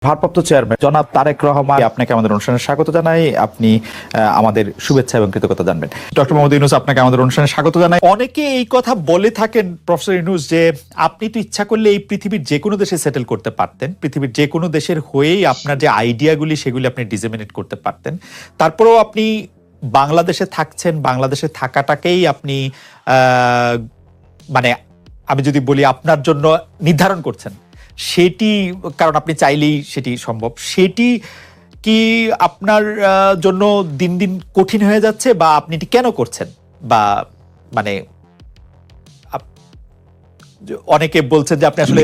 ভারপ্রাপ্ত চেয়ারম্যান জনাব তারেক রহমান, আপনাকে আমাদের অনুষ্ঠানে স্বাগত জানাই। আপনি আমাদের শুভেচ্ছা এবং কৃতজ্ঞতা জানবেন। ডক্টর মোহাম্মদ ইউনূস, আপনাকে আমাদের অনুষ্ঠানে স্বাগত জানাই। অনেকে এই কথা বলে থাকেন প্রফেসর ইউনূস যে আপনি তো ইচ্ছা করলে এই পৃথিবীর যে কোনো দেশে সেটেল করতে পারতেন, পৃথিবীর যে কোনো দেশের হয়েই আপনার যে আইডিয়াগুলি সেগুলি আপনি ডিসেমিনেট করতে পারতেন, তারপরেও আপনি বাংলাদেশে থাকছেন, বাংলাদেশে থাকাটাকেই আপনি মানে আমি যদি বলি আপনার জন্য নির্ধারণ করছেন, সেটি কারণ আপনি চাইলেই সেটি সম্ভব, সেটি কি আপনার জন্য দিন দিন কঠিন হয়ে যাচ্ছে, বা আপনি এটি কেন করছেন? বা মানে অনেকে বলছেন যে আপনি আসলে,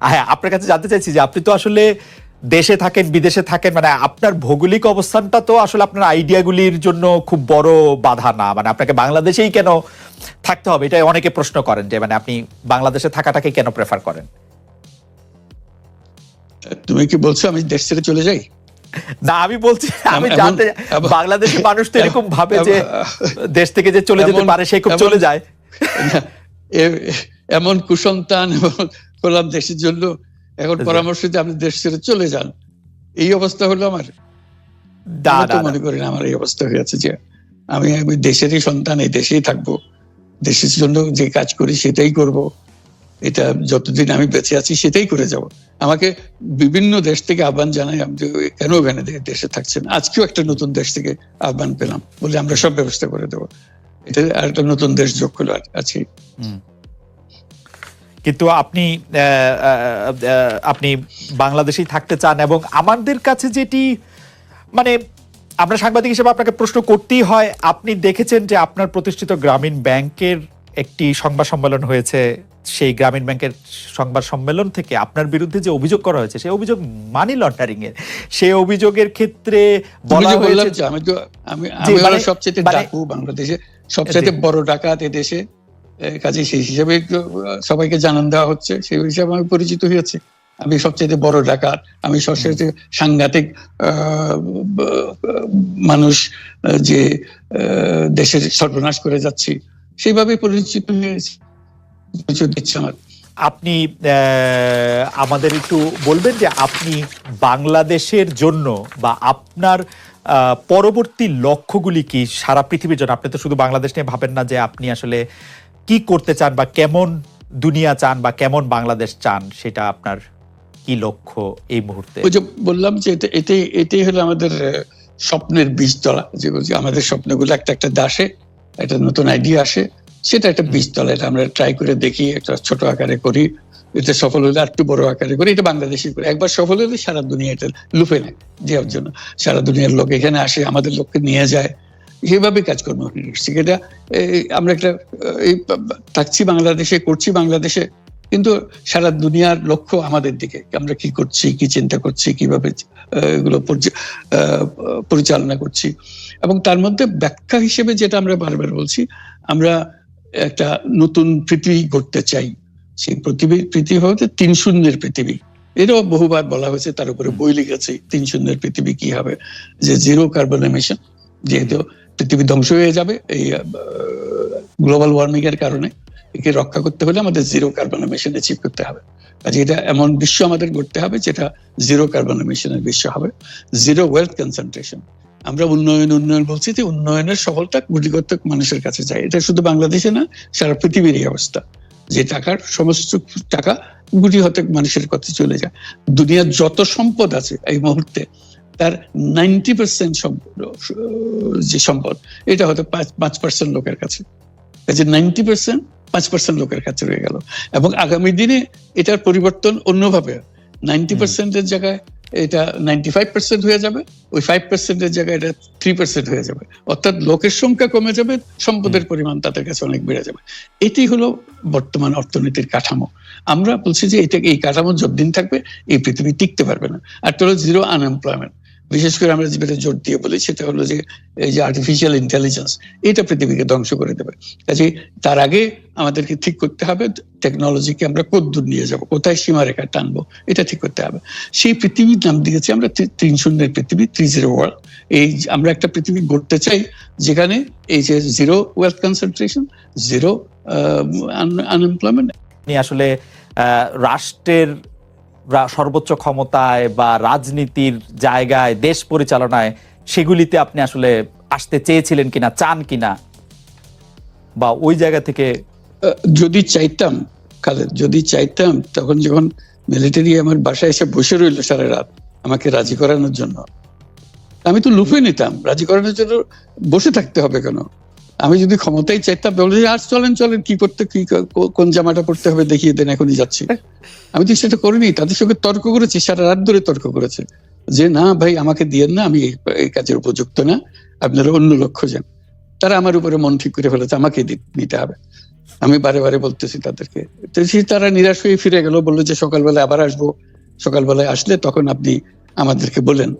হ্যাঁ, আপনার কাছে জানতে চাইছি যে আপনি তো আসলে দেশে থাকেন, বিদেশে থাকেন, মানে আপনার ভৌগোলিক অবস্থানটা তো আসলে আপনার আইডিয়াগুলির জন্য খুব বড় বাধা না, মানে আপনাকে বাংলাদেশেই কেন থাকতে হবে, এটা অনেকে প্রশ্ন করেন যে মানে আপনি বাংলাদেশে থাকাটাকে কেন প্রেফার করেন? তুমি কি বলছো আমি দেশ ছেড়ে চলে যাই? না, আমি বলছি, আমি জানতে, বাংলাদেশের মানুষ তো এরকম ভাবে যে দেশ থেকে যে চলে যেতে পারে সে খুব চলে যায়। এমন কুসন্তান করলাম দেশের জন্য, এখন পরামর্শ দিয়ে আপনি দেশ ছেড়ে চলে যান, এই অবস্থা হলো আমার। মনে করি না আমার এই অবস্থা হয়েছে যে আমি দেশেরই সন্তান, এই দেশেই থাকবো, দেশের জন্য যে কাজ করি সেটাই করব, এটা যতদিন আমি বেঁচে আছি সেটাই করে যাব। আমাকে বিভিন্ন দেশ থেকে আহ্বান জানাই, আমি কেন ওখানে দেশে থাকছেন। আজকেও একটা নতুন দেশ থেকে আহ্বান পেলাম, বলে আমরা সব ব্যবস্থা করে দেবো। এটা আর একটা নতুন দেশ যোগ হলো আছে। কিন্তু আপনি আপনি বাংলাদেশেই থাকতে চান, এবং আমাদের কাছে যেটি মানে আমরা সাংবাদিক হিসেবে আপনাকে প্রশ্ন করতেই হয়, আপনি দেখেছেন যে আপনার প্রতিষ্ঠিত গ্রামীণ ব্যাংকের একটি সংবাদ সম্মেলন হয়েছে, সেই গ্রামীণ ব্যাংকের সংবাদ সম্মেলন থেকে আপনার বিরুদ্ধে যে অভিযোগ করা হয়েছে সেই অভিযোগ মানি লন্ডারিং এর। সেই অভিযোগের ক্ষেত্রে বলা হয়েছে আমি সবচেয়ে ডাকু বাংলাদেশে, সবচেয়ে বড় ডাকাত এদেশে, কাজে সেই হিসাবে সবাইকে জানান দেওয়া হচ্ছে, সেই হিসাবে আমি পরিচিত হয়েছে। আমি সবচেয়ে বড় ডাকাত, আমি সবচেয়ে সাংঘাতিক মানুষ যে দেশের সর্বনাশ করে যাচ্ছি, সেইভাবে পরিচিত হয়েছে। আপনি আমাদের একটু বলবেন যে আপনি বাংলাদেশের জন্য বা আপনার পরবর্তী লক্ষ্যগুলি কি সারা পৃথিবীর জন্য? আপনি তো শুধু বাংলাদেশ নিয়ে ভাবেন না, যে আপনি আসলে কি করতে চান বা কেমন দুনিয়া চান বা কেমন বাংলাদেশ চান, সেটা আপনার কি লক্ষ্য এই মুহূর্তে? ওই যে বললাম যে এটাই হলো আমাদের স্বপ্নের বীজতলা, যে আমাদের স্বপ্নগুলো একটা একটা দাসে একটা নতুন আইডিয়া আসে, সেটা একটা বীজতলা। এটা আমরা ট্রাই করে দেখি, একটা ছোট আকারে করি, এটা সফল হলে আর একটু বড় আকারে করি, এটা বাংলাদেশে করি। একবার সফল হলে সারা দুনিয়া এটা লুফে নেয় দেওয়ার জন্য, সারা দুনিয়ার লোক এখানে আসে, আমাদের লোককে নিয়ে যায়, সেভাবে কাজকর্ম করছি। এটা আমরা একটা থাকছি বাংলাদেশে, করছি বাংলাদেশে, কিন্তু সারা দুনিয়ার লক্ষ্য আমাদের দিকে, আমরা কি করছি, কি চিন্তা করছি, কিভাবে এগুলো পরিচালনা করছি। এবং তার মধ্যে ব্যাখ্যা হিসেবে যেটা আমরা বারবার বলছি, আমরা একটা নতুন পৃথিবী গড়তে চাই। সেই পৃথিবী হচ্ছে ৩-০ পৃথিবী, এটাও বহুবার বলা হয়েছে, তার উপরে বই লিখেছি। ৩-০ পৃথিবী কি হবে, যে জিরো কার্বন এমিশন, যেহেতু পৃথিবী ধ্বংস হয়ে যাবে এই গ্লোবাল ওয়ার্মিং এর কারণে, একে রক্ষা করতে হলে আমাদের জিরো কার্বন এমিশন অ্যাচিভ করতে হবে। কাজে এটা এমন বিশ্ব আমাদের গড়তে হবে যেটা জিরো কার্বন এমিশনের বিশ্ব হবে। জিরো ওয়েলথ কনসেন্ট্রেশন, আমরা উন্নয়ন বলছি, যে উন্নয়নের সফলতা গুটিগত মানুষের কাছে যায়। এটা শুধু বাংলাদেশে না, সারা পৃথিবীর এই অবস্থা, যে টাকার সমস্ত টাকা গুটি হতে মানুষের কাছে চলে যায়। দুনিয়ার যত সম্পদ আছে এই মুহূর্তে, তার 90% যে সম্পদ, এটা হয়তো 5% লোকের কাছে, 5% লোকের কাছে রয়ে গেল। এবং আগামী দিনে এটার পরিবর্তন অন্যভাবে, 90% জায়গায় এটা 95% হয়ে যাবে, ওই 5% জায়গায় এটা 3% হয়ে যাবে। অর্থাৎ লোকের সংখ্যা কমে যাবে, সম্পদের পরিমাণ তাদের কাছে অনেক বেড়ে যাবে। এটি হলো বর্তমান অর্থনীতির কাঠামো। আমরা বলছি যে এই কাঠামো যতদিন থাকবে এই পৃথিবী টিকতে পারবে না। আর হলো জিরো আনএমপ্লয়মেন্ট। বিশেষ করে আমরা যেটা জোর দিয়ে বলি সেটা হলো যে এই যে আর্টিফিশিয়াল ইন্টেলিজেন্স, এটা পৃথিবীকে ধ্বংস করে দেবে। কাজে তার আগে আমাদেরকে ঠিক করতে হবে টেকনোলজিকে আমরা কতদূর নিয়ে যাব, কোথায় সীমারেখা টানবো, এটা ঠিক করতে হবে। সেই পৃথিবীর নাম দিয়েছি আমরা ৩-০ পৃথিবী, ৩-0 ওয়ার্ল্ড। এই আমরা একটা পৃথিবী গড়তে চাই যেখানে এই যে zero wealth concentration, zero unemployment. আপনি আসলে রাষ্ট্রের সর্বোচ্চ ক্ষমতায় বা রাজনীতির জায়গায়, দেশ পরিচালনায়, সেগুলিতে আপনি আসলে আসতে চেয়েছিলেন কিনা, চান কিনা, বা ওই জায়গা থেকে? যদি চাইতাম খালেদ, যদি চাইতাম, তখন যখন মিলিটারি আমার বাসায় এসে বসে রইল সারা রাত আমাকে রাজি করানোর জন্য, আমি তো লুফে নিতাম। রাজি করানোর জন্য বসে থাকতে হবে কেন? আমি যদি ক্ষমতাই চাইতাম, বলে আর চলেন চলেন, কি করতে, কি কোন জামাটা পড়তে হবে দেখিয়ে দেন, এখনই যাচ্ছি। আমি তো সেটা করিনি। তাদের সঙ্গে তর্ক করেছি, সারা রাত ধরে তর্ক করেছে যে না ভাই, আমাকে দিয়েন না, আমি এই কাজের উপযুক্ত না, আপনারা অন্য লক্ষ্য যান। তারা আমার উপরে মন ঠিক করে ফেলেছে আমাকে নিতে হবে। আমি বারে বারে বলতেছি তাদেরকে, তো তারা নিরাশ হয়ে ফিরে গেল, বললো যে সকালবেলায় আবার আসবো, সকালবেলায় আসলে তখন আপনি আমাদেরকে বলেন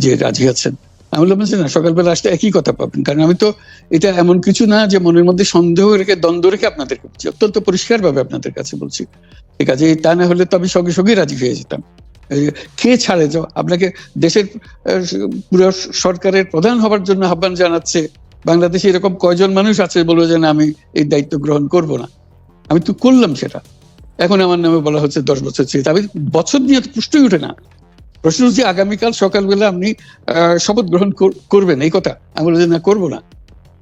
যে রাজি আছেন। আমি বললাম না, সকালবেলা আসলে একই কথা পাবেন, কারণ আমি তো এটা এমন কিছু না যে মনের মধ্যে সন্দেহ রেখে, দ্বন্দ্ব রেখে আপনাদেরকে বলছি, অত্যন্ত পরিষ্কার ভাবে আপনাদের কাছে বলছি। ঠিক আছে, তা না হলে তো আমি সঙ্গে সঙ্গে রাজি হয়ে যেতাম। কে ছাড়ে যাও আপনাকে? দেশের পুরো সরকারের প্রধান হবার জন্য আহ্বান জানাচ্ছে বাংলাদেশে এরকম কয়জন মানুষ আছে বলবো যে না, আমি এই দায়িত্ব গ্রহণ করব না? আমি তো করলাম সেটা। এখন আমার নামে বলা হচ্ছে 10 বছর চেয়ে। আমি বছর নিয়ে তো প্রশ্নই উঠে না। প্রশ্ন হচ্ছে আগামীকাল সকালবেলা আপনি শপথ গ্রহণ করবেন, এই কথা। আমি বলছি না, করবো না।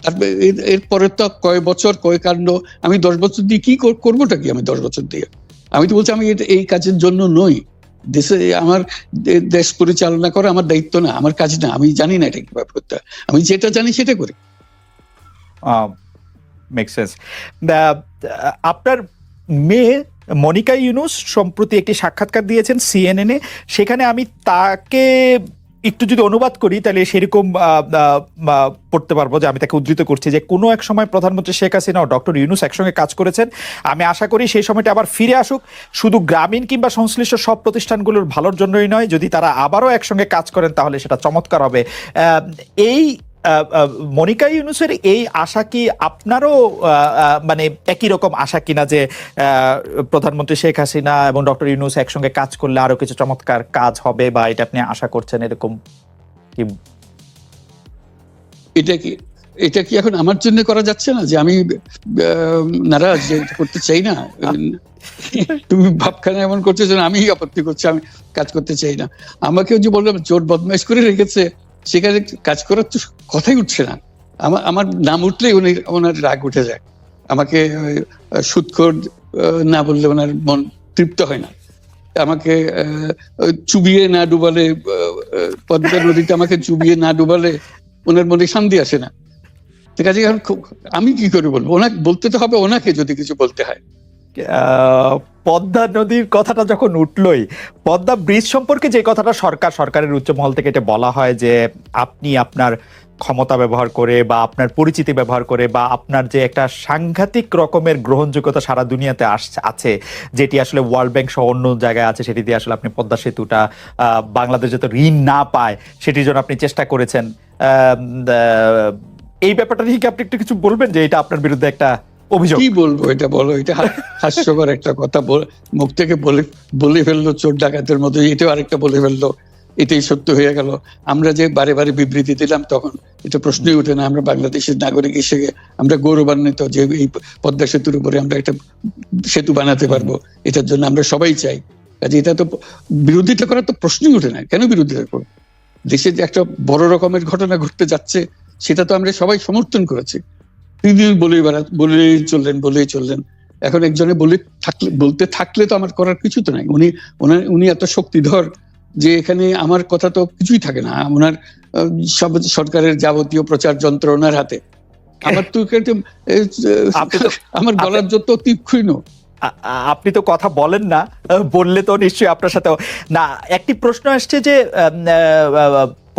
তারপরে এরপরে তো কয় বছর, কয় কাণ্ড। আমি 10 বছর দিয়ে কি করবোটা কি? আমি 10 বছর দিয়ে, আমি তো বলছি আমি এই কাজের জন্য নই। দেশে আমার দেশ পরিচালনা করা আমার দায়িত্ব না, আমার কাজ না। আমি জানি না এটা কিভাবে করতে হয়। আমি যেটা জানি সেটা করি। Make sense. আপনার মেয়ে মনিকা ইউনুস সম্প্রতি একটি সাক্ষাৎকার দিয়েছেন সিএনএন-এ। সেখানে আমি তাকে একটু যদি অনুবাদ করি তাহলে সেরকম পড়তে পারবো, যে আমি তাকে উদ্ধৃত করছি যে কোনো এক সময় প্রধানমন্ত্রী শেখ হাসিনা ও ডক্টর ইউনুস একসঙ্গে কাজ করেছেন। আমি আশা করি সেই সময়টা আবার ফিরে আসুক, শুধু গ্রামীণ কিংবা সংশ্লিষ্ট সব প্রতিষ্ঠানগুলোর ভালোর জন্যই নয়। যদি তারা আবারও একসঙ্গে কাজ করেন তাহলে সেটা চমৎকার হবে। এই মনিকা ইউনুসের এই আশা কি আপনারও মানে একই রকম আশা কিনা, যে প্রধানমন্ত্রী শেখ হাসিনা এবং ডক্টর ইউনুস একসঙ্গে কাজ করলে আরো কিছু চমৎকার কাজ হবে, বা এটা আপনি আশা করছেন এরকম কি? এটা কি এখন আমার জন্য করা যাচ্ছে না যে আমি নারাজ, যে করতে চাই না? তুমি ভাবখানা এমন করছো যে আমি আপত্তি করছি, আমি কাজ করতে চাই না। আমাকেও যে বললাম জোর বদমাইশ করে রেখেছে, সেখানে কাজ করার তো কথাই উঠছে না। আমার নাম উঠলেই ওনার রাগ উঠে যায়। আমাকে সুদখোর না বললে ওনার মন তৃপ্ত হয় না। আমাকে চুবিয়ে না ডুবালে, পদ্মা নদীতে আমাকে চুবিয়ে না ডুবালে ওনার মনে শান্তি আসে না। ঠিক আছে, আমি কি করে বলবো? ওনাকে বলতে তো হবে, ওনাকে যদি কিছু বলতে হয়। পদ্মা নদীর কথাটা যখন উঠলই, পদ্মা ব্রিজ সম্পর্কে যে কথাটা সরকারের উচ্চ মহল থেকে এটা বলা হয় যে আপনি আপনার ক্ষমতা ব্যবহার করে বা আপনার পরিচিতি ব্যবহার করে বা আপনার যে একটা সাংঘাতিক রকমের গ্রহণযোগ্যতা সারা দুনিয়াতে আছে, যেটি আসলে ওয়ার্ল্ড ব্যাংক সহ অন্য জায়গায় আছে, সেটি দিয়ে আসলে আপনি পদ্মা সেতুটা বাংলাদেশ যাতে ঋণ না পায় সেটির জন্য আপনি চেষ্টা করেছেন। এই ব্যাপারটা নিয়ে কি আপনি একটু কিছু বলবেন, যে এটা আপনার বিরুদ্ধে একটা অভিযোগ? কি বলবো, এটা বলো, এটা হাস্যকর একটা কথা মুখ থেকে বলে ফেললো চোর ডাকাতের মতো। এটাও আরেকটা বলে ফেললো, এটাই সত্য হয়ে গেল। আমরা যে বারে বারে বিবৃতি দিলাম তখন এটা প্রশ্নই উঠে না। আমরা বাংলাদেশের নাগরিক হিসেবে আমরা গৌরবান্বিত যে এই পদ্মা সেতুর উপরে আমরা একটা সেতু বানাতে পারবো, এটার জন্য আমরা সবাই চাই। কাজে এটা তো বিরোধিতা করার তো প্রশ্নই উঠে না। কেন বিরোধিতা করবো? দেশে যে একটা বড় রকমের ঘটনা ঘটতে যাচ্ছে সেটা তো আমরা সবাই সমর্থন করেছি। তিনি বলেই চললেন। এখন একজনে বলতে থাকলে তো আমার করার কিছু তো নাই। উনি এত শক্তিধর যে এখানে আমার কথা তো কিছুই থাকে না। ওনার সব সরকারের যাবতীয় প্রচার যন্ত্র ওনার হাতে। আমার তো আমার গলার যত তীক্ষ্ণ। আপনি তো কথা বলেন না, বললে তো নিশ্চয়ই আপনার সাথে না। একটি প্রশ্ন আসছে যে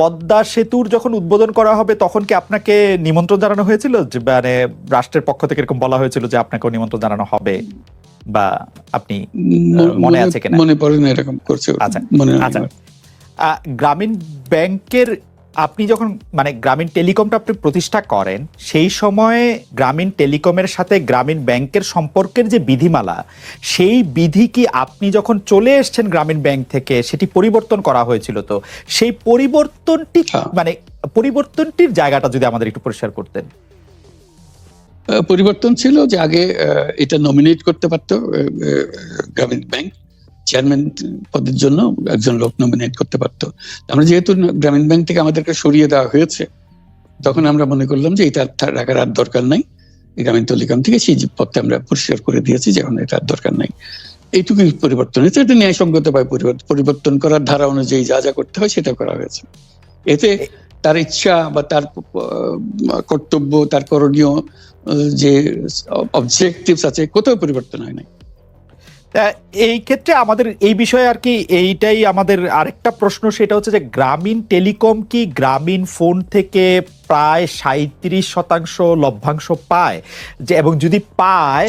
পদ্মা সেতুর যখন উদ্বোধন করা হবে তখন কি আপনাকে নিমন্ত্রণ জানানো হয়েছিল? মানে রাষ্ট্রের পক্ষ থেকে এরকম বলা হয়েছিল যে আপনাকেও নিমন্ত্রণ জানানো হবে, বা আপনি মনে আছে কিনা? মনে পড়ে না, এরকম করছে। আচ্ছা, গ্রামীণ ব্যাংকের আপনি যখন মানে গ্রামীণ টেলিকমটা আপনি প্রতিষ্ঠা করেন, সেই সময়ে গ্রামীণ টেলিকমের সাথে গ্রামীণ ব্যাংকের সম্পর্কের যে বিধিমালা, সেই বিধি কি আপনি যখন চলে এসেছেন গ্রামীণ ব্যাংক থেকে সেটি পরিবর্তন করা হয়েছিল? তো সেই পরিবর্তনটি মানে পরিবর্তনটির জায়গাটা যদি আমাদের একটু পরিষ্কার করতেন। পরিবর্তন ছিল যে আগে এটা নমিনেট করতে পারতো গ্রামীণ ব্যাংক, চেয়ারম্যান পদের জন্য একজন লোক নমিনেট করতে পারতো। আমরা যেহেতু গ্রামীণ ব্যাংক থেকে আমাদেরকে সরিয়ে দেওয়া হয়েছে, তখন আমরা মনে করলাম যে এটা রাখার আর দরকার নাই, গ্রামীণ টেলিকম থেকে সেই পদটা আমরা পরিষ্কার করে দিয়েছি, যখন এটা আর দরকার নাই। এইটুকুই পরিবর্তন হয়েছে। এটা ন্যায়সঙ্গতভাবে পরিবর্তন করার ধারা অনুযায়ী যা যা করতে হয় সেটা করা হয়েছে। এতে তার ইচ্ছা বা তার কর্তব্য, তার করণীয় যে অবজেক্টিভস আছে, কোথাও পরিবর্তন হয় নাই। এই ক্ষেত্রে আমাদের এই বিষয়ে আর কি এইটাই আমাদের আরেকটা প্রশ্ন, সেটা হচ্ছে যে গ্রামীণ টেলিকম কি গ্রামীণ ফোন থেকে প্রায় 37% লভ্যাংশ পায়, যে এবং যদি পায়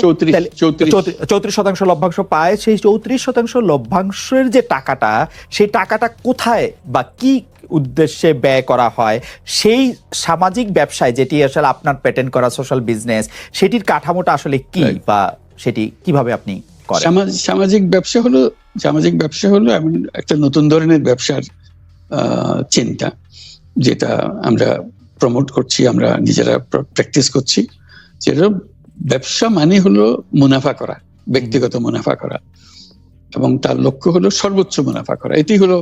34% লভ্যাংশ পায়, সেই 34% লভ্যাংশের যে টাকাটা, সেই টাকাটা কোথায় বা কি উদ্দেশ্যে ব্যয় করা হয়? সেই সামাজিক ব্যবসায় যেটি আসলে আপনার প্যাটেন্ট করা সোশ্যাল বিজনেস, সেটির কাঠামোটা আসলে কি বা সেটি কিভাবে আপনি করেন? সামাজিক ব্যবসা হলো এমন একটা নতুন ধরনের ব্যবসার চিন্তা, যেটা আমরা প্রমোট করছি, আমরা নিজেরা প্র্যাকটিস করছি। যেটা ব্যবসা মানে হলো মুনাফা করা, ব্যক্তিগত মুনাফা করা, এবং তার লক্ষ্য হলো সর্বোচ্চ মুনাফা করা। এটি হলো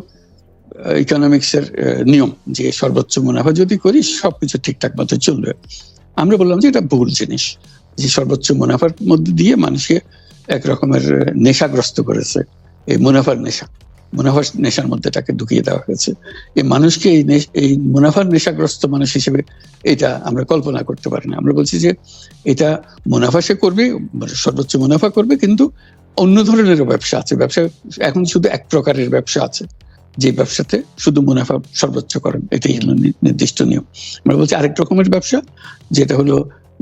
ইকোনমিক্স এর নিয়ম, যে সর্বোচ্চ মুনাফা যদি করি সবকিছু ঠিকঠাক মতো চলবে। আমরা বললাম যে এটা ভুল জিনিস, যে সর্বোচ্চ মুনাফার মধ্যে দিয়ে মানুষকে এক রকমের নেশাগ্রস্ত করেছে। এই মুনাফার নেশার মধ্যে তাকে ঢুকিয়ে দেওয়া হয়েছে। এই মানুষকে এই মুনাফার নেশাগ্রস্ত মানুষ হিসেবে এটা আমরা কল্পনা করতে পারি না। আমরা বলছি যে এটা মুনাফা সে করবে, সর্বোচ্চ মুনাফা করবে, কিন্তু অন্য ধরনেরও ব্যবসা আছে। ব্যবসা এখন শুধু এক প্রকারের ব্যবসা আছে, যে ব্যবসাতে শুধু মুনাফা সর্বোচ্চকরণ, এটাই হলো নির্দিষ্ট নিয়ম। আমরা বলছি আরেক রকমের ব্যবসা, যেটা হলো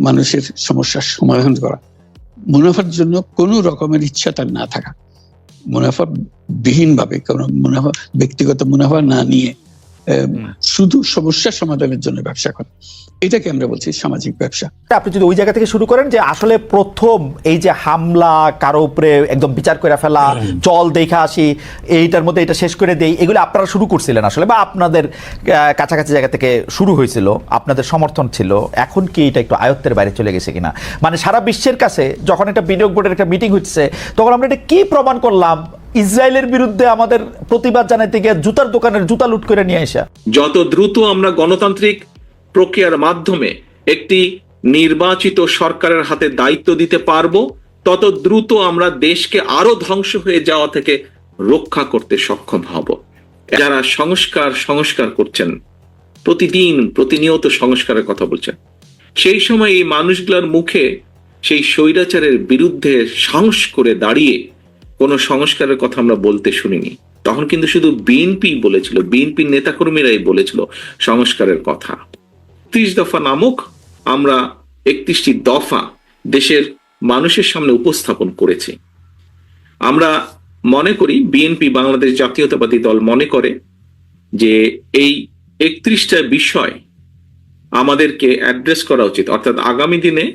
মানুষের সমস্যার সমাধান করা, মুনাফার জন্য কোনো রকমের ইচ্ছা তার না থাকা, মুনাফা বিহীন ভাবে, কোনো মুনাফা, ব্যক্তিগত মুনাফা না নিয়ে শুধু সমস্যার সমাধানের জন্য ব্যবসা করা, এটাকে আমরা বলছি সামাজিক ব্যবসা। আপনি যদি ওই জায়গা থেকে শুরু করেন যে আসলে প্রথম এই যে হামলা, কারো উপরে একদম বিচার করে ফেলা, চল দেখে আসি, এইটার মধ্যে এটা শেষ করে দেই, এগুলো আপনারা শুরু করছিলেন আসলে, বা আপনাদের কাছাকাছি জায়গা থেকে শুরু হয়েছিল, আপনাদের সমর্থন ছিল। এখন কি এটা একটু আয়ত্তের বাইরে চলে গেছে কিনা? মানে সারা বিশ্বের কাছে যখন একটা বিনিয়োগ বোর্ডের একটা মিটিং হচ্ছে, তখন আমরা এটা কি প্রমাণ করলাম? ইসরায়েলের বিরুদ্ধে আমাদের প্রতিবাদ জানাইতে গিয়ে জুতার দোকানের জুতা লুট করে নিয়ে আসা। যত দ্রুত আমরা গণতান্ত্রিক প্রক্রিয়ার মাধ্যমে একটি নির্বাচিত সরকারের হাতে দায়িত্ব দিতে পারবো, তত দ্রুত আমরা দেশকে আরো ধ্বংস হয়ে যাওয়া থেকে রক্ষা করতে সক্ষম হব। যারা সংস্কার করছেন, প্রতিনিয়ত সংস্কারের কথা বলছেন, সেই সময় এই মানুষগুলোর মুখে সেই স্বৈরাচারের বিরুদ্ধে সাহস করে দাঁড়িয়ে কোনো সংস্কারের কথা আমরা বলতে শুনিনি। তখন কিন্তু শুধু বিএনপি বলেছিল, বিএনপির নেতাকর্মীরাই বলেছিল সংস্কারের কথা। 30 দফা নামক আমরা 31টি দফা দেশের মানুষের সামনে উপস্থাপন করেছি। আমরা মনে করি, বিএনপি বাংলাদেশ জাতীয়তাবাদী দল মনে করে যে এই 31টা বিষয় আমাদেরকে অ্যাড্রেস করা উচিত। অর্থাৎ আগামী দিনে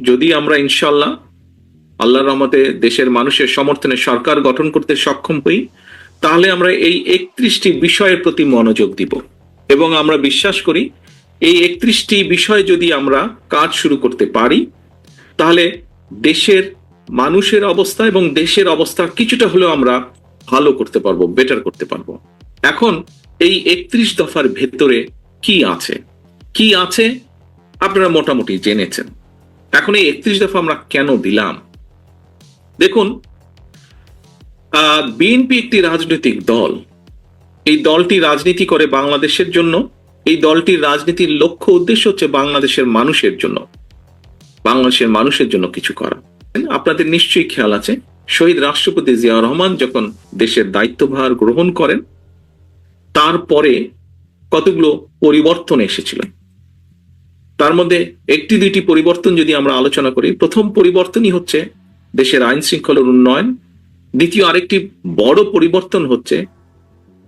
যদি আমরা ইনশাল্লাহ আল্লাহর রহমতে দেশের মানুষের সমর্থনে সরকার গঠন করতে সক্ষম হই, তাহলে আমরা এই 31টি বিষয়ের প্রতি মনোযোগ দিব। এবং আমরা বিশ্বাস করি এই 31টি বিষয় যদি আমরা কাজ শুরু করতে পারি, তাহলে দেশের মানুষের অবস্থা এবং দেশের অবস্থা কিছুটা হলেও আমরা ভালো করতে পারবো, বেটার করতে পারবো। এখন এই 31 দফার ভেতরে কি আছে আপনারা মোটামুটি জেনেছেন। এখন এই 31 দফা আমরা কেন দিলাম? দেখুন, বিএনপি একটি রাজনৈতিক দল। এই দলটি রাজনীতি করে বাংলাদেশের জন্য। এই দলটির রাজনীতির লক্ষ্য উদ্দেশ্য হচ্ছে বাংলাদেশের মানুষের জন্য কিছু করা। আপনাদের নিশ্চয়ই খেয়াল আছে, শহীদ রাষ্ট্রপতি জিয়াউর রহমান যখন দেশের দায়িত্বভার গ্রহণ করেন, তারপরে কতগুলো পরিবর্তন এসেছিল। তার মধ্যে একটি দুইটি পরিবর্তন যদি আমরা আলোচনা করি, প্রথম পরিবর্তনই হচ্ছে দেশের আইন শৃঙ্খলার উন্নয়ন। দ্বিতীয় আরেকটি বড় পরিবর্তন হচ্ছে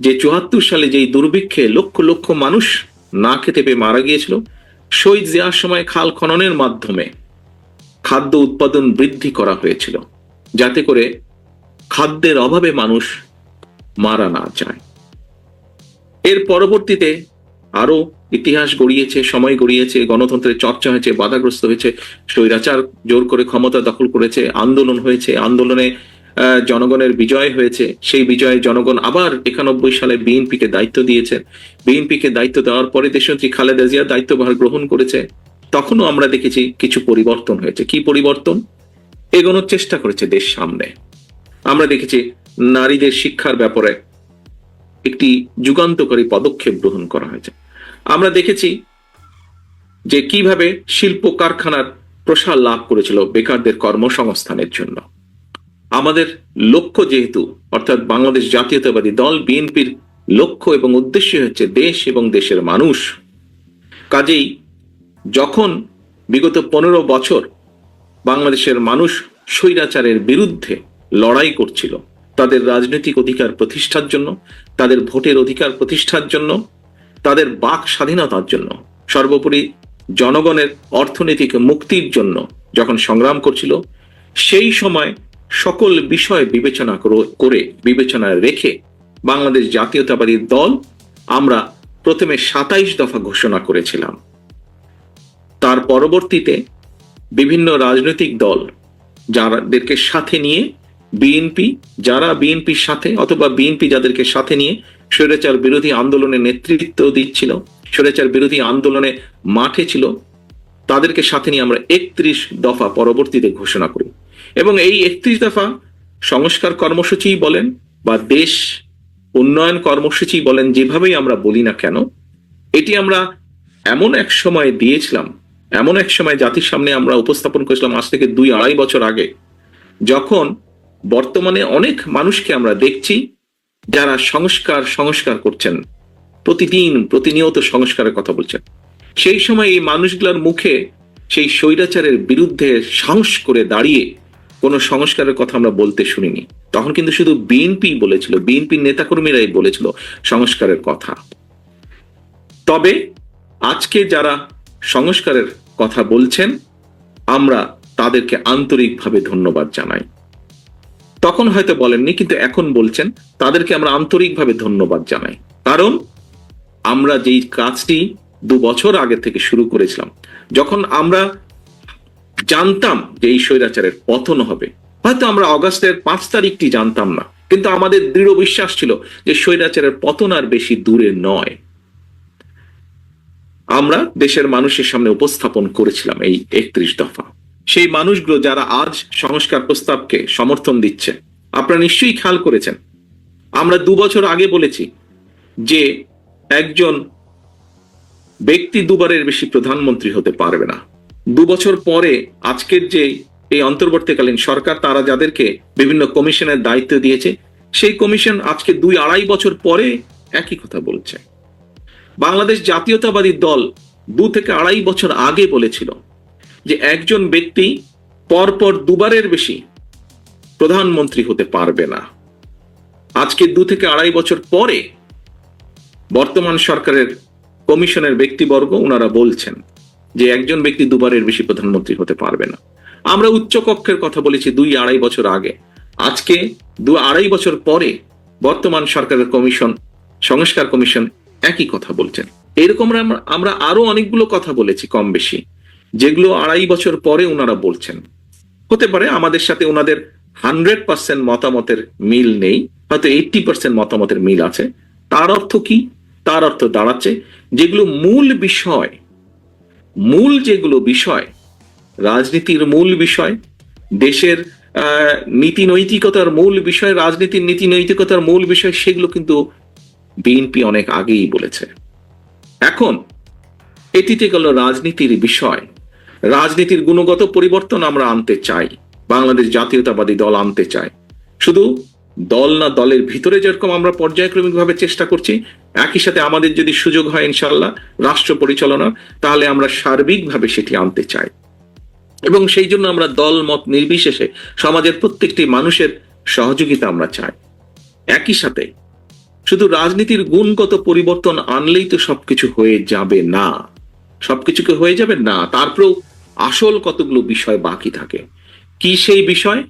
যে 74 সালে যেই দুর্ভিক্ষে লক্ষ লক্ষ মানুষ না খেতে পেয়ে মারা গিয়েছিল, শহীদ জিয়ার সময় খাল খননের মাধ্যমে খাদ্য উৎপাদন বৃদ্ধি করা হয়েছিল, যাতে করে খাদ্যের অভাবে মানুষ মারা না যায়। এর পরবর্তীতে আরো ইতিহাস গড়িয়েছে, সময় গড়িয়েছে, গণতন্ত্রের চর্চা হয়েছে, বাধাগ্রস্ত হয়েছে, স্বৈরাচার জোর করে ক্ষমতা দখল করেছে, আন্দোলন হয়েছে, আন্দোলনে জনগণের বিজয় হয়েছে, সেই বিজয়ে জনগণ আবার 91 সালে বিএনপিকে দায়িত্ব দিয়েছেন। বিএনপিকে দায়িত্ব দেওয়ার পরে দেশনেত্রী খালেদা জিয়া দায়িত্বভার গ্রহণ করেছে। তখনও আমরা দেখেছি কিছু পরিবর্তন হয়েছে। কি পরিবর্তন? এগোনোর চেষ্টা করেছে দেশ সামনে। আমরা দেখেছি নারীদের শিক্ষার ব্যাপারে একটি যুগান্তকারী পদক্ষেপ গ্রহণ করা হয়েছে। আমরা দেখেছি যে কিভাবে শিল্প কারখানার প্রসার লাভ করেছিল বেকারদের কর্মসংস্থানের জন্য। আমাদের লক্ষ্য যেহেতু, অর্থাৎ বাংলাদেশ জাতীয়তাবাদী দল বিএনপির লক্ষ্য এবং উদ্দেশ্য হচ্ছে দেশ এবং দেশের মানুষ, কাজেই যখন বিগত 15 বছর বাংলাদেশের মানুষ স্বৈরাচারের বিরুদ্ধে লড়াই করছিল, তাদের রাজনৈতিক অধিকার প্রতিষ্ঠার জন্য, তাদের ভোটের অধিকার প্রতিষ্ঠার জন্য, তাদের বাক স্বাধীনতার জন্য, সর্বোপরি জনগণের অর্থনৈতিক মুক্তির জন্য যখন সংগ্রাম করছিল, সেই সময় সকল বিষয় বিবেচনায় রেখে বাংলাদেশ জাতীয়তাবাদী দল আমরা প্রথমে 27 দফা ঘোষণা করেছিলাম। তার পরবর্তীতে বিভিন্ন রাজনৈতিক দল যাদেরকে সাথে নিয়ে যারা বিএনপির সাথে অথবা বিএনপি যাদেরকে সাথে নিয়ে স্বৈরাচার বিরোধী আন্দোলনে নেতৃত্ব দিচ্ছিল, স্বৈরাচার বিরোধী আন্দোলনে মাঠে ছিল, তাদেরকে সাথে নিয়ে আমরা 31 দফা পরবর্তীতে ঘোষণা করি। এবং এই 31 দফা সংস্কার কর্মসূচি বলেন বা দেশ উন্নয়ন কর্মসূচি বলেন, যেভাবেই আমরা বলি না কেন, এটি আমরা এমন এক সময় দিয়েছিলাম, এমন এক সময় জাতির সামনে আমরা উপস্থাপন করেছিলাম আজ থেকে 2-2.5 বছর আগে, যখন বর্তমানে অনেক মানুষকে আমরা দেখছি যারা সংস্কার করছেন, প্রতিনিয়ত সংস্কারের কথা বলছেন। সেই সময় এই মানুষগুলোর মুখে সেই স্বৈরাচারের বিরুদ্ধে সাহস করে দাঁড়িয়ে কোনো সংস্কারের কথা আমরা বলতে শুনিনি। তখন কিন্তু শুধু বিএনপি বলেছিল, বিএনপির নেতাকর্মীরাই বলেছিল সংস্কারের কথা। তবে আজকে যারা সংস্কারের কথা বলছেন, আমরা তাদেরকে আন্তরিকভাবে ধন্যবাদ জানাই। তখন হয়তো বলেননি, কিন্তু এখন বলছেন, তাদেরকে আমরা আন্তরিকভাবে ধন্যবাদ জানাই। কারণ আমরা যেই কাজটি 2 বছর আগে থেকে শুরু করেছিলাম, যখন আমরা জানতাম যে এই স্বৈরাচারের পতন হবে, হয়তো আমরা অগাস্টের 5 তারিখটি জানতাম না, কিন্তু আমাদের দৃঢ় বিশ্বাস ছিল যে স্বৈরাচারের পতন আর বেশি দূরে নয়। আমরা দেশের মানুষের সামনে উপস্থাপন করেছিলাম এই 31 দফা। সেই মানুষগুলো যারা আজ সংস্কার প্রস্তাবকে সমর্থন দিচ্ছে, আপনারা নিশ্চয়ই খেয়াল করেছেন, আমরা 2 বছর আগে বলেছি যে একজন ব্যক্তি 2 বারের বেশি প্রধানমন্ত্রী হতে পারবে না। 2 বছর পরে আজকের যে এই অন্তর্বর্তীকালীন সরকার, তারা যাদেরকে বিভিন্ন কমিশনের দায়িত্ব দিয়েছে, সেই কমিশন আজকে 2-2.5 বছর পরে একই কথা বলছে। বাংলাদেশ জাতীয়তাবাদী দল 2 থেকে 2.5 বছর আগে বলেছিল যে একজন ব্যক্তি পরপর 2 বারের বেশি প্রধানমন্ত্রী হতে পারবে না। আজকে 2 থেকে 2.5 বছর পরে বর্তমান সরকারের কমিশনের ব্যক্তিবর্গ ওনারা বলছেন যে একজন ব্যক্তি 2 বারের বেশি প্রধানমন্ত্রী হতে পারবে না। আমরা উচ্চ কক্ষের কথা বলেছি 2-2.5 বছর আগে। আজকে 2-2.5 বছর পরে বর্তমান সরকারের কমিশন, সংস্কার কমিশন একই কথা বলছেন। এরকম আমরা আরো অনেকগুলো কথা বলেছি কম বেশি, যেগুলো 2.5 বছর পরে ওনারা বলছেন। হতে পারে আমাদের সাথে ওনাদের 100% মতামতের মিল নেই, হয়তো 80% মতামতের মিল আছে। তার অর্থ কি? তার অর্থ দাঁড়াচ্ছে যেগুলো যেগুলো বিষয়, রাজনীতির মূল বিষয়, দেশের নীতি নৈতিকতার মূল বিষয়, রাজনীতির নীতি নৈতিকতার মূল বিষয়, সেগুলো কিন্তু বিএনপি অনেক আগেই বলেছে। এখন এটিতে গেল রাজনীতির বিষয়। রাজনীতির গুণগত পরিবর্তন আমরা আনতে চাই, বাংলাদেশ জাতীয়তাবাদী দল আনতে চায়। শুধু দল না, দলের ভিতরে যেরকম আমরা পর্যায়ক্রমিকভাবে চেষ্টা করছি, একই সাথে আমাদের যদি সুযোগ হয় ইনশাআল্লাহ রাষ্ট্র পরিচালনা, তাহলে আমরা সার্বিকভাবে সেটি আনতে চাই। এবং সেই জন্য আমরা দল মত নির্বিশেষে সমাজের প্রত্যেকটি মানুষের সহযোগিতা আমরা চাই। একই সাথে শুধু রাজনীতির গুণগত পরিবর্তন আনলেই তো সবকিছু হয়ে যাবে না, সবকিছুকে হয়ে যাবে না। তারপরেও আসল কতগুলো বিষয় বাকি থাকে। কি সেই বিষয়?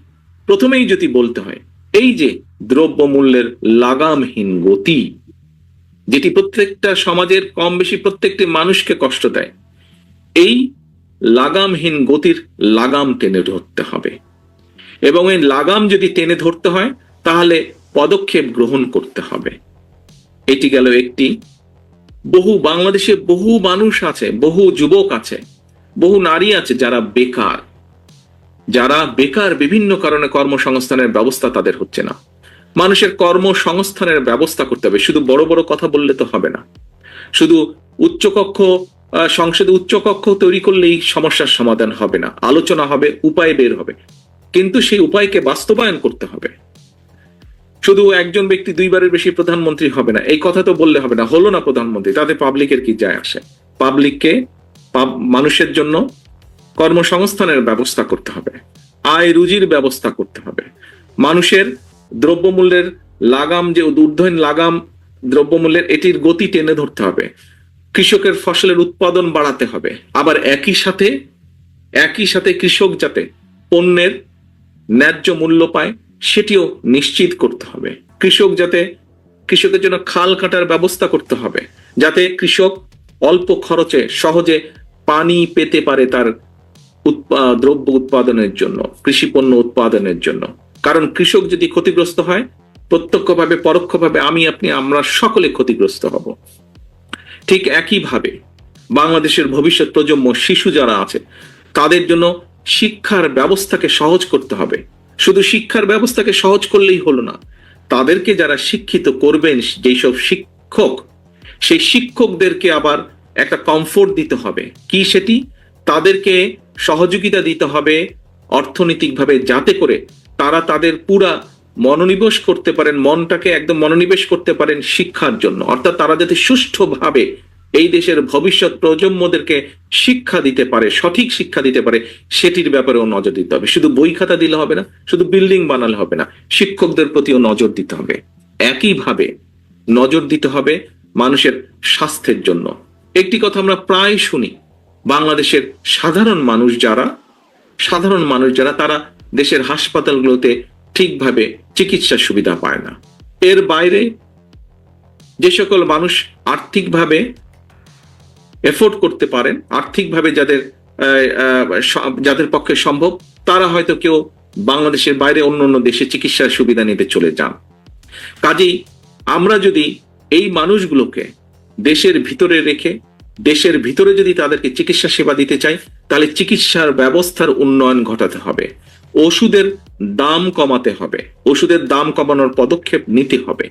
প্রথমেই যদি বলতে হয়, এই যে দ্রব্যমূল্যের লাগামহীন গতি, যেটি প্রত্যেকটা সমাজের কম বেশি প্রত্যেকটি মানুষকে কষ্ট দেয়, এই লাগামহীন গতির লাগাম টেনে ধরতে হবে। এবং এই লাগাম যদি টেনে ধরতে হয় তাহলে পদক্ষেপ গ্রহণ করতে হবে। এটি গেল একটি। বাংলাদেশে বহু মানুষ আছে, বহু যুবক আছে, বহু নারী আছে যারা বেকার বিভিন্ন কারণে কর্মসংস্থানের ব্যবস্থা তাদের হচ্ছে না। মানুষের কর্মসংস্থানের ব্যবস্থা করতে হবে, শুধু বড় বড় কথা বললে তো হবে না। শুধু সংসদে উচ্চকক্ষ তৈরি করলেই সমস্যার সমাধান হবে না, আলোচনা হবে, উপায় বের হবে, কিন্তু সেই উপায়কে বাস্তবায়ন করতে হবে। শুধু একজন ব্যক্তি দুইবারের বেশি প্রধানমন্ত্রী হবে না এই কথা তো বললে হবে না। হলো না প্রধানমন্ত্রী, তাতে পাবলিকের কি যায় আসে? পাবলিককে মানুষের জন্য কর্মসংস্থানের ব্যবস্থা করতে হবে, আয় রুজির ব্যবস্থা করতে হবে, মানুষের দ্রব্যমূল্যের লাগাম, যে ঊর্ধ্বহীন লাগাম দ্রব্যমূল্যের, এটির গতি টেনে ধরতে হবে, কৃষকের ফসলের উৎপাদন বাড়াতে হবে। আবার একই সাথে কৃষক যাতে পণ্যের ন্যায্য মূল্য পায় সেটিও নিশ্চিত করতে হবে। কৃষকের জন্য খাল কাটার ব্যবস্থা করতে হবে, যাতে কৃষক অল্প খরচে সহজে পানি পেতে পারে তার দ্রব্য উৎপাদনের জন্য, কৃষি পণ্য উৎপাদনের জন্য। কারণ কৃষক যদি ক্ষতিগ্রস্ত হয়, প্রত্যক্ষভাবে পরোক্ষভাবে আমরা সকলে ক্ষতিগ্রস্ত হব। ঠিক একইভাবে বাংলাদেশের ভবিষ্যৎ প্রজন্ম, শিশু যারা আছে, তাদের জন্য শিক্ষার ব্যবস্থাকে সহজ করতে হবে। শুধু শিক্ষার ব্যবস্থাকে সহজ করলেই হলো না, তাদেরকে যারা শিক্ষিত করবেন, যেসব শিক্ষক, সেই শিক্ষকদেরকে আবার একটা কমফোর্ট দিতে হবে। কি সেটি? তাদেরকে সহযোগিতা দিতে হবে অর্থনৈতিকভাবে, যাতে করে তারা তাদের পুরা মনোনিবেশ করতে পারেন, মনটাকে একদম মনোনিবেশ করতে পারেন শিক্ষার জন্য। অর্থাৎ তারা যাতে সুষ্ঠুভাবে এই দেশের ভবিষ্যৎ প্রজন্মদেরকে শিক্ষা দিতে পারে, সঠিক শিক্ষা দিতে পারে, সেটির ব্যাপারেও নজর দিতে হবে। শুধু বই খাতা দিলে হবে না, শুধু বিল্ডিং বানালে হবে না, শিক্ষকদের প্রতিও নজর দিতে হবে। একইভাবে নজর দিতে হবে মানুষের স্বাস্থ্যের জন্য। একটি কথা আমরা প্রায় শুনি, বাংলাদেশের সাধারণ মানুষ যারা তারা দেশের হাসপাতালগুলোতে ঠিকভাবে চিকিৎসা সুবিধা পায় না। এর বাইরে যে সকল মানুষ আর্থিকভাবে এফোর্ড করতে পারেন, আর্থিকভাবে যাদের পক্ষে সম্ভব, তারা হয়তো কেউ বাংলাদেশের বাইরে অন্য দেশে চিকিৎসার সুবিধা নিতে চলে যান। কাজেই আমরা যদি এই মানুষগুলোকে দেশের ভিতরে রেখে, দেশের ভিতরে যদি তাদেরকে চিকিৎসা সেবা দিতে চাই, তাহলে চিকিৎসার ব্যবস্থার উন্নয়ন ঘটাতে হবে, ওষুধের দাম কমাতে হবে, ওষুধের দাম কমানোর পদক্ষেপ নিতে হবে।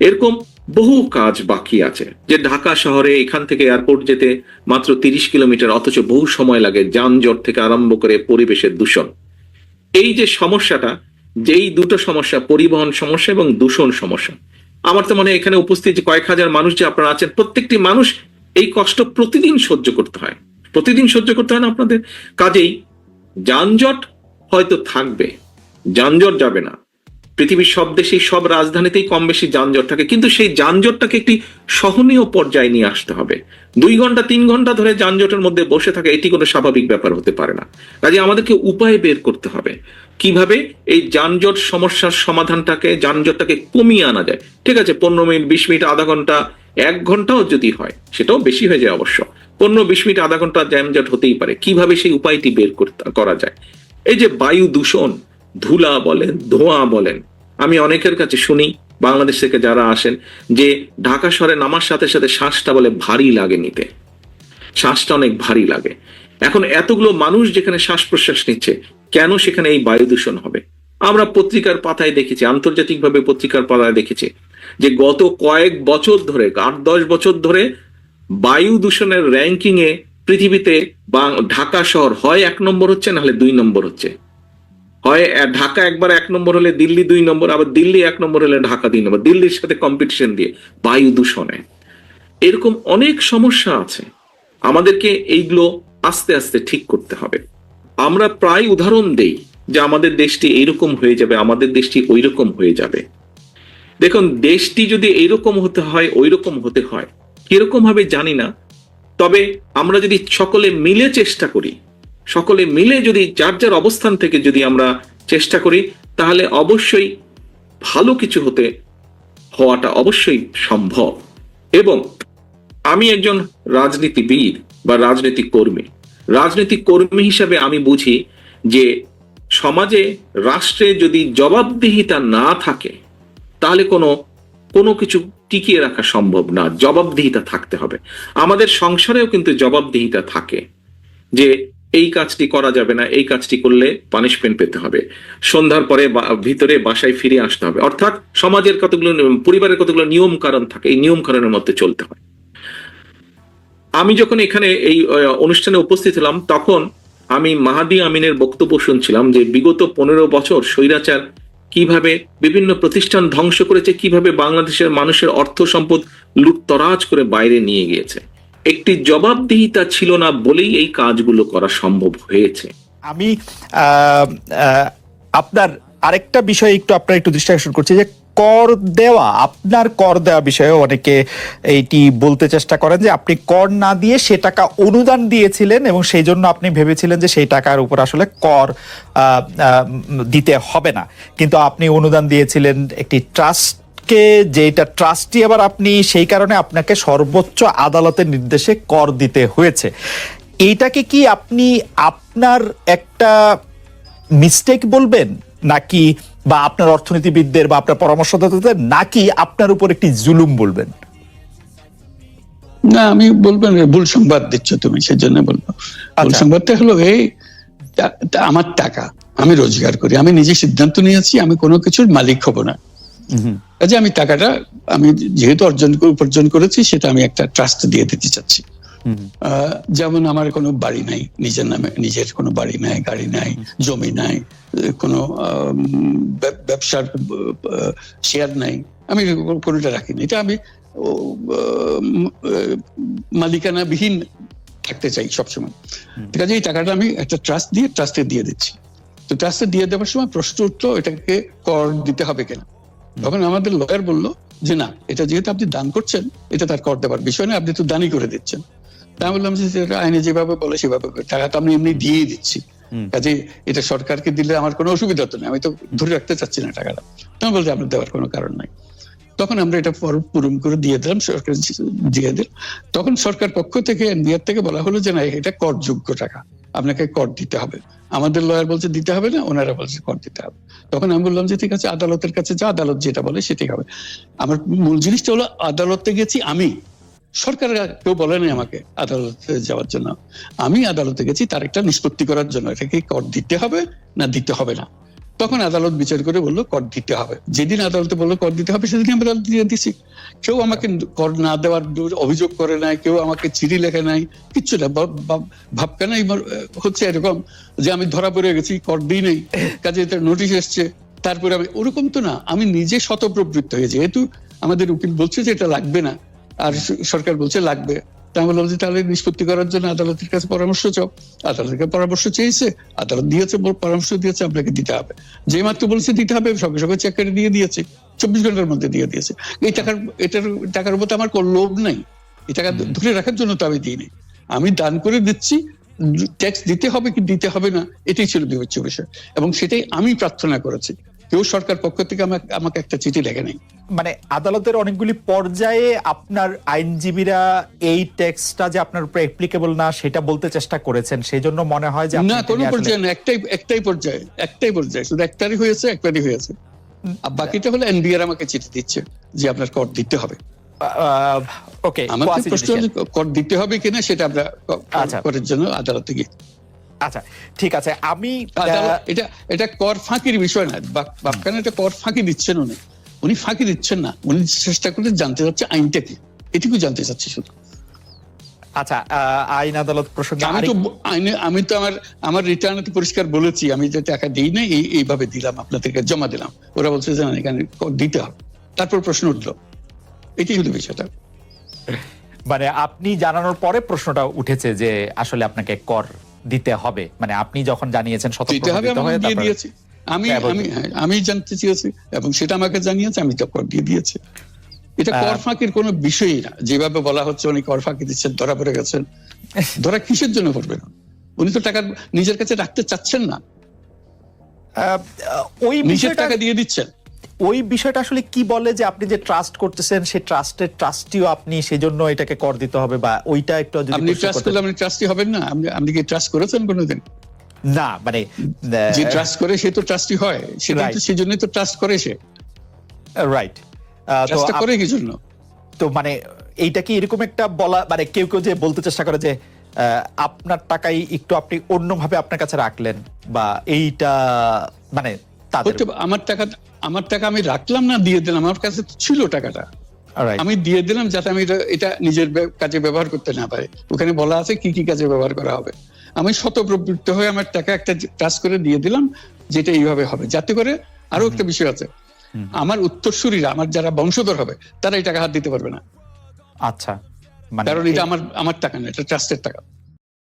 এরকম বহু কাজ বাকি আছে। যে ঢাকা শহরে এখান থেকে এয়ারপোর্ট যেতে মাত্র 30 কিলোমিটার, অথচ বহু সময় লাগে, যানজট থেকে আরম্ভ করে পরিবেশের দূষণ। এই যে সমস্যাটা, যেই দুটো সমস্যা, পরিবহন সমস্যা এবং দূষণ সমস্যা, আমার তো মনে হয় এখানে উপস্থিত যে কয়েক হাজার মানুষ যে আপনারা আছেন, প্রত্যেকটি মানুষ এই কষ্ট প্রতিদিন সহ্য করতে হয় না আপনাদের। কাজেই যানজট হয়তো থাকবে, যানজট যাবে না। পৃথিবীর সব দেশেই, সব রাজধানীতেই কম বেশি যানজট থাকে, কিন্তু সেই যানজটটাকে একটি সহনীয় পর্যায়ে নিয়ে আসতে হবে। 2 ঘন্টা 3 ঘন্টা ধরে যানজটের মধ্যে বসে থাকে, এটি কোনো স্বাভাবিক ব্যাপার হতে পারে না। কাজে আমাদেরকে উপায় বের করতে হবে কিভাবে এই যানজট সমস্যার যানজটটাকে কমিয়ে আনা যায়। ঠিক আছে, 15 মিনিট, 20 মিনিট, আধা ঘন্টা, 1 ঘন্টাও যদি হয়, সেটাও বেশি হয়ে যায় অবশ্য, 15-20 মিনিট, আধা ঘন্টা যানজট হতেই পারে। কিভাবে সেই উপায়টি বের করা যায়? এই যে বায়ু দূষণ, ধুলা বলেন, ধোঁয়া বলেন, আমি অনেকের কাছে শুনি, বাংলাদেশ থেকে যারা আসেন, যে ঢাকা শহরে নামার সাথে সাথে শ্বাসটা বলে ভারী লাগে, নিতে শ্বাসটা অনেক ভারী লাগে। এখন এতগুলো মানুষ যেখানে শ্বাস প্রশ্বাস নিচ্ছে, কেন সেখানে এই বায়ু দূষণ হবে? আমরা পত্রিকার পাতায় দেখেছি, আন্তর্জাতিকভাবে পত্রিকার পাতায় দেখেছি যে গত কয়েক বছর ধরে, 8-10 বছর ধরে বায়ু দূষণের র্যাঙ্কিং এ পৃথিবীতে ঢাকা শহর হয় 1 নম্বর হচ্ছে, নাহলে 2 নম্বর হচ্ছে। হয় ঢাকা একবার 1 নম্বর হলে দিল্লি 2 নম্বর, আবার দিল্লি 1 নম্বর হলে ঢাকা 2 নম্বর, দিল্লির সাথে কম্পিটিশন দিয়ে বায়ু দূষণে। এরকম অনেক সমস্যা আছে, আমাদেরকে এইগুলো আস্তে আস্তে ঠিক করতে হবে। আমরা প্রায় উদাহরণ দেই যে আমাদের দেশটি এইরকম হয়ে যাবে, আমাদের দেশটি ওইরকম হয়ে যাবে। দেখুন, দেশটি যদি এইরকম হতে হয়, ওইরকম হতে হয়, কিরকম হবে জানি না, তবে আমরা যদি সকলে মিলে চেষ্টা করি, সকলে মিলে যদি যার যার অবস্থান থেকে যদি আমরা চেষ্টা করি, তাহলে অবশ্যই ভালো কিছু হওয়াটা অবশ্যই সম্ভব। এবং আমি একজন রাজনীতিবিদ বা রাজনৈতিক কর্মী হিসাবে আমি বুঝি যে সমাজে, রাষ্ট্রে যদি জবাবদিহিতা না থাকে তাহলে কোনো কিছু টিকিয়ে রাখা সম্ভব না। জবাবদিহিতা থাকতে হবে। আমাদের সংসারেও কিন্তু জবাবদিহিতা থাকে যে এই কাজটি করা যাবে না, এই কাজটি করলে পানিশমেন্ট পেতে হবে, সন্ধ্যার পরে ভিতরে বাসায় ফিরে আসতে হবে। অর্থাৎ সমাজের কতগুলো, পরিবারের কতগুলো নিয়ম কারণ থাকে, এই নিয়ম কারণের মধ্যে চলতে হয়। আমি যখন এখানে এই অনুষ্ঠানে উপস্থিত হলাম তখন আমি মাহাদি আমিনের বক্তব্য শুনছিলাম যে বিগত 15 বছর স্বৈরাচার কিভাবে বিভিন্ন প্রতিষ্ঠান ধ্বংস করেছে, কিভাবে বাংলাদেশের মানুষের অর্থ সম্পদ লুটতরাজ করে বাইরে নিয়ে গিয়েছে। একটি জবাবদিহিতা ছিল না বলেই এই কাজগুলো করা সম্ভব হয়েছে। আমি আপনার আরেকটা বিষয় একটু দৃষ্টি আকর্ষণ করছি যে কর দেওয়া, আপনার কর দেওয়া বিষয়ে অনেকে এইটি বলতে চেষ্টা করেন যে আপনি কর না দিয়ে সে টাকা অনুদান দিয়েছিলেন এবং সেই জন্য আপনি ভেবেছিলেন যে সেই টাকার উপর আসলে কর দিতে হবে না, কিন্তু আপনি অনুদান দিয়েছিলেন একটি ট্রাস্টকে, যেটা ট্রাস্টই আবার আপনি সেই কারণে আপনাকে সর্বোচ্চ আদালতের নির্দেশে কর দিতে হয়েছে। এইটাকে কি আপনি আপনার একটা মিস্টেক বলবেন নাকি, বা আপনার অর্থনীতিবিদদের বা আপনার পরামর্শদাতাদের, নাকি আপনার উপর একটি জুলুম বলবেন? না, আমি বলবো না, ভুল সংবাদ দিচ্ছ তুমি, সেজন্য বলবো। ভুল সংবাদটা হলো এই, আমার টাকা আমি রোজগার করি, আমি নিজে সিদ্ধান্ত নিয়েছি আমি কোনো কিছুর মালিক হব না। কাজে আমি টাকাটা আমি যেহেতু উপার্জন করেছি সেটা আমি একটা ট্রাস্ট দিয়ে দিতে চাচ্ছি। যেমন আমার কোনো বাড়ি নাই, নিজের কোনো বাড়ি নাই, গাড়ি নাই, জমি নাই, কোনো ব্যবসার শেয়ার নাই, আমি কোনোটা রাখিনি। এটা আমি মালিকানাবিহীন থাকতে চাই সবসময়। ঠিক আছে, এই টাকাটা আমি একটা ট্রাস্টে দিয়ে দিচ্ছি। তো ট্রাস্টে দিয়ে দেওয়ার সময় প্রশ্ন উঠলো এটাকে কর দিতে হবে কেনা। তখন আমাদের লয়ার বললো যে না, এটা যেহেতু আপনি দান করছেন এটা তার কর দেওয়ার বিষয় না, আপনি তো দানই করে দিচ্ছেন। তা আমি বললাম যে আইনে যেভাবে বলে সেভাবে, টাকা তো আমি এমনি দিয়ে দিচ্ছি, কাজে এটা সরকারকে দিলে আমার কোনো অসুবিধা তো নেই, আমি তো ধরে রাখতে চাচ্ছি না টাকাটা। তখন বলছে আপনার দেওয়ার কোনো কারণ নাই। তখন আমরা এটা পূরণ করে দিয়ে দিলাম, সরকার দিয়ে দিল। তখন সরকার পক্ষ থেকে এনবিআর থেকে বলা হলো যে না, এটা করযোগ্য টাকা, আপনাকে কর দিতে হবে। আমাদের লয়ার বলছে দিতে হবে না, ওনারা বলছে কর দিতে হবে। তখন আমি বললাম যে ঠিক আছে, আদালতের কাছে যা, আদালত যেটা বলে সেটাই হবে। আমার মূল জিনিসটা হলো আদালতে গেছি আমি, সরকার কেউ বলেনি আমাকে আদালতে যাওয়ার জন্য। আমি আদালতে গেছি তার একটা নিষ্পত্তি করার জন্য, এটাকে কর দিতে হবে না দিতে হবে না। তখন আদালত বিচার করে বললো কর দিতে হবে। যেদিন আদালতে বললো কর দিতে হবে সেদিন আমরা দিয়ে দিছি। কেউ আমাকে কর না দেওয়ার অভিযোগ করে নাই, কেউ আমাকে চিঠি লেখে নাই, কিচ্ছু না। ভাবকানাই হচ্ছে এরকম যে আমি ধরা পড়ে গেছি, কর দিই নাই, কাজে নোটিশ এসছে, তারপরে আমি, ওরকম তো না। আমি নিজে শতপ্রবৃত্ত হয়ে, যেহেতু আমাদের উকিল বলছে যে এটা লাগবে না আর সরকার বলছে লাগবে, তা আমি বললাম যে তাহলে নিষ্পত্তি করার জন্য আদালতের কাছে পরামর্শ চাও। আদালতের পরামর্শ চেয়েছে, আদালত দিয়েছে, পরামর্শ দিয়েছে আপনাকে দিতে হবে। যে মাত্র বলছে দিতে হবে সঙ্গে সঙ্গে চেক করে দিয়ে দিয়েছে, 24 ঘন্টার মধ্যে দিয়ে দিয়েছে। এই টাকার উপর আমার কোনো লোভ নাই, এই টাকা ধরে রাখার জন্য তো আমি দিইনি, আমি দান করে দিচ্ছি। ট্যাক্স দিতে হবে কি দিতে হবে না এটাই ছিল বিবেচ্য বিষয়, এবং সেটাই আমি প্রার্থনা করেছি। কেউ সরকার পক্ষ থেকে আমাকে একটা চিঠি লেখে নাই। মানে আদালতের অনেকগুলি পর্যায়ে আপনার আইনজীবীরা এই ট্যাক্সটা যে আপনার উপর অ্যাপ্লিকেবল না সেটা বলতে চেষ্টা করেছেন, সেই জন্য মনে হয় যে না, কোনো পর্যায়ে না, একটাই পর্যায়ে, শুধু একটারই হয়েছে। আর বাকিটা হলো এনবিআর আমাকে চিঠি দিচ্ছে যে আপনার কর দিতে হবে। ওকে, আমাদের প্রশ্ন হলো কর দিতে হবে কিনা সেটা আমরা করার জন্য আদালতে গিয়ে। আচ্ছা ঠিক আছে, আমি এটা কর ফাঁকির বিষয় না, বাপখানে এটা কর ফাঁকি দিচ্ছেন উনি ফাঁকি দিচ্ছেন না, উনি চেষ্টা করে জানতে চাচ্ছে আইনটা কি, এটুকু জানতে চাচ্ছি শুধু। আচ্ছা, আইন আদালত প্রসঙ্গে আমি তো আমার রিটার্নে তো পরিষ্কার বলেছি আমি যে টাকা দিই না, এইভাবে দিলাম, আপনাদেরকে জমা দিলাম। ওরা বলছে যে এখানে দিতে হবে, তারপর প্রশ্ন উঠলো, এটাই হলো বিষয়টা। মানে আপনি জানানোর পরে প্রশ্নটা উঠেছে যে আসলে আপনাকে কর দিতে হবে, মানে আপনি যখন জানিয়েছেন আমি জানতে চেয়েছি এবং সেটা আমাকে জানিয়েছে, আমি তো কর দিয়ে দিয়েছি। এটা কর ফাঁকির কোনো বিষয়ই না, যেভাবে বলা হচ্ছে উনি কর ফাঁকি দিচ্ছেন, ধরা পড়ে গেছেন। ধরা কিসের জন্য পড়বেন? উনি তো টাকা নিজের কাছে রাখতে চাচ্ছেন না, ওই নিজের টাকা দিয়ে দিচ্ছেন। ওই বিষয়টা আসলে কি বলে যে আপনি যে ট্রাস্ট করতেছেন সেই ট্রাস্টের ট্রাস্টিও আপনি, সেজন্য এটাকে কর দিতে হবে, বা ওইটা একটু যদি আপনি ট্রাস্ট করলে আপনি ট্রাস্টি হবেন না? আপনি কি ট্রাস্ট করেছেন কোনোদিন? না মানে যে ট্রাস্ট করে সে তো ট্রাস্টি হয়, সেটা Right. তো সেজন্যই তো ট্রাস্ট করে সে। রাইট তো ট্রাস্টটা করে কি জন্য? তো মানে এইটা কি এরকম একটা বলা, মানে কেউ কেউ যে বলতে চেষ্টা করে যে আপনার টাকাই একটু আপনি অন্যভাবে আপনার কাছে রাখলেন, বা এইটা মানে তাদের হয়তো আমার টাকা আমি রাখলাম না, দিয়ে দিলাম, আমার কাছে তো ছিল টাকাটা, Right. আমি দিয়ে দিলাম যাতে আমি এটা নিজের কাজে ব্যবহার করতে না পারি। ওখানে বলা আছে কি কি কাজে ব্যবহার করা হবে। আমি স্বতঃপ্রবৃত্ত হয়ে আমার টাকা একটা ট্রাস্ট করে দিয়ে দিলাম, যেটা এইভাবে হবে, যাতে করে আরো একটা বিষয় আছে, আমার উত্তরসূরিরা, আমার যারা বংশধর হবে, তারা এই টাকা হাত দিতে পারবে না, আচ্ছা মানে কারণ এটা আমার টাকা না, এটা ট্রাস্টের টাকা।